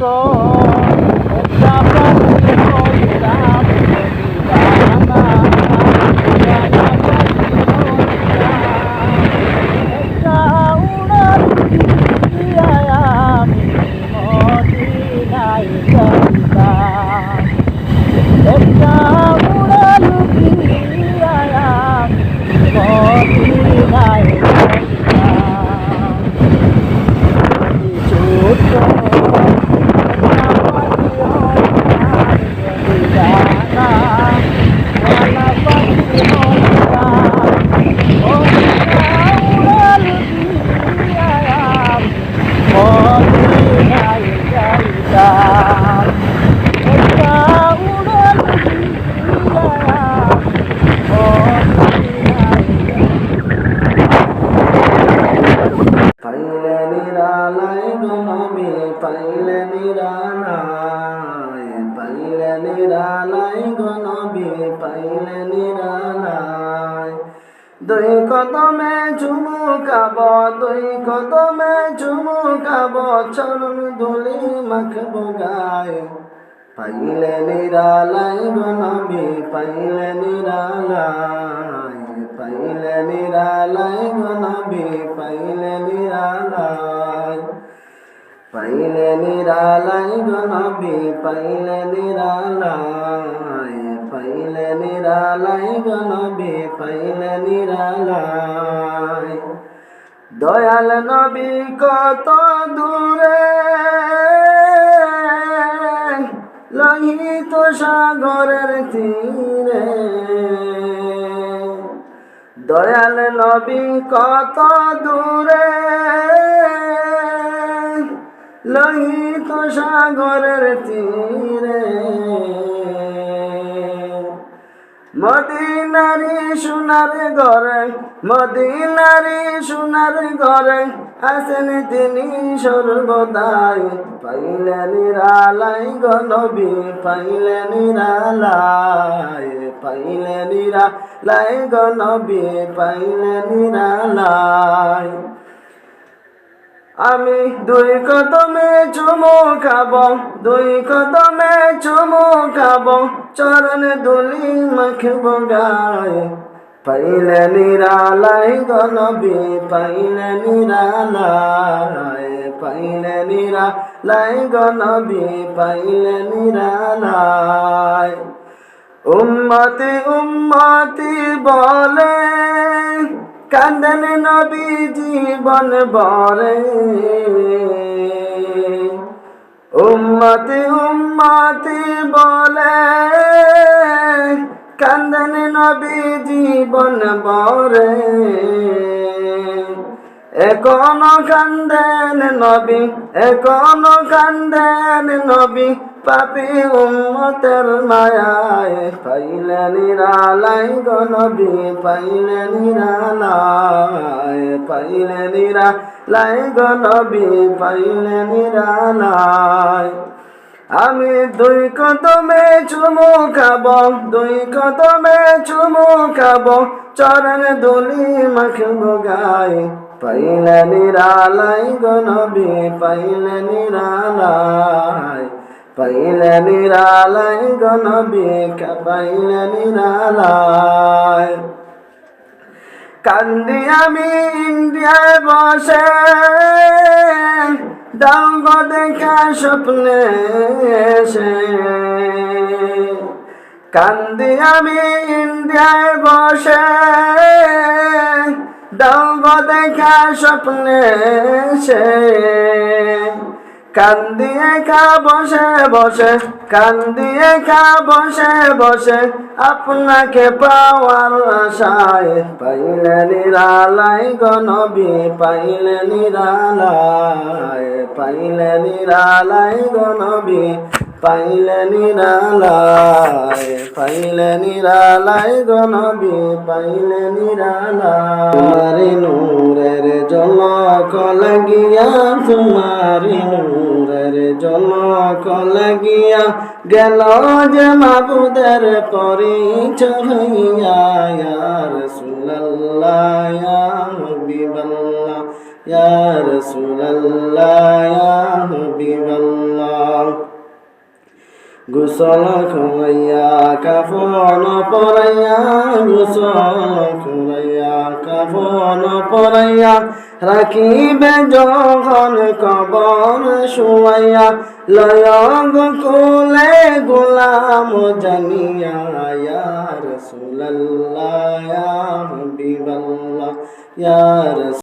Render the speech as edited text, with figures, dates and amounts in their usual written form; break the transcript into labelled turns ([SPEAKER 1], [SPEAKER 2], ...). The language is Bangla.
[SPEAKER 1] একটা পাখি হইলাম দিবানা একটা উড়াল দিয়া আমি মদিনায় যাইতাম একটা উড়াল দিয়া আমি মদিনায় যাইতাম ছোট
[SPEAKER 2] পাইলে নিরালায় গো নবী পাইলে নিরালায় পাইলে নিরালায় গো নবী পাইলে নিরালায় দুই কদমে চুমুকাব দুই কদমে চুমুকাব চরণ ধুলি মাখব গায় পাইলে নিরালায় গো নবী পাইলে নিরালায় পাইলে নিরালায় গো নবী পাইলে নিরালায় পাইলে নিরালায় গো নবী পাইলে নিরালায় পাইলে নিরালায় গো নবী পাইলে নিরালায় দয়াল নবী কত দূরে লোহিত সাগরের তীরে দয়াল নবী কত দূরে লোহিত সাগরের তীরে মদিনারি সোনার ঘরে মদিনারি সোনার ঘরে আছেন তিনি সর্বদাই পাইলে নিরালায় গো নবী পাইলে নিরালায় পাইলে নিরালায় গো নবী পাইলে নিরালায় আমি দুই কদমে চুমু খাব দুই কদমে চুমু খাব চরণ ধুলি মাখব গায় পাইলে নিরালায় গো নবী পাইলে নিরালায় পাইলে নিরালায় গো নবী পাইলে নিরালায় উম্মতি উম্মতি বলে কান্দেন নবী জীবন বরে উম্মতি উম্মতি বলে কান্দেন নবী জীবন বরে এখনো কান্দেন নবী এখনো কান্দেন নবী পাপি উম্মতের মায়ায় পাইলে নিরালায় গো নবী পাইলে নিরালায় পাইলে নিরালায় গো নবী পাইলে নিরালায় আমি দুই কদমে চুমু খাব দুই কদমে চুমু খাব চরণ ধুলি মাখব গায় পাইলে নিরালায় গো নবী পাইলে নিরালায় পাইলে নিরালায় গো নবী পাইলে নিরালায় কান্দি আমি ইন্ডিয়ায় বসে দাও গো দেখা স্বপ্নে এসে কান্দি আমি ইন্ডিয়ায় বসে দাও গো দেখা স্বপ্নে এসে কান্দি একা বসে বসে কান্দি একা বসে বসে আপনাকে পাওয়ার আশায় পাইলে নিরালায় গো নবী পাইলে নিরালায় পাইলে নিরালায় গো নবী পাইলে নিরালায় পাইলে নিরালায় গো নবী পাইলে নিরালায় তোমারি নূরের ঝলক লাগিয়া তোমারি নূরের ঝলক লাগিয়া গেল যে মাবুদের পরিচয় হইয়া ইয়া রাসূলুল্লাহ ইয়া হাবিবাল্লাহ ইয়া রাসূলুল্লাহ ইয়া হাবিবাল্লাহ গোসল করাইয়া কাফন পরাইয়া গোসল করাইয়া কাফন পরাইয়া রাখিবে যখন কবর শুয়াইয়া লয়গ কোলে গোলাম জানিয়া ইয়া রাসূলুল্লাহ ইয়া হাবিবাল্লাহ ইয়া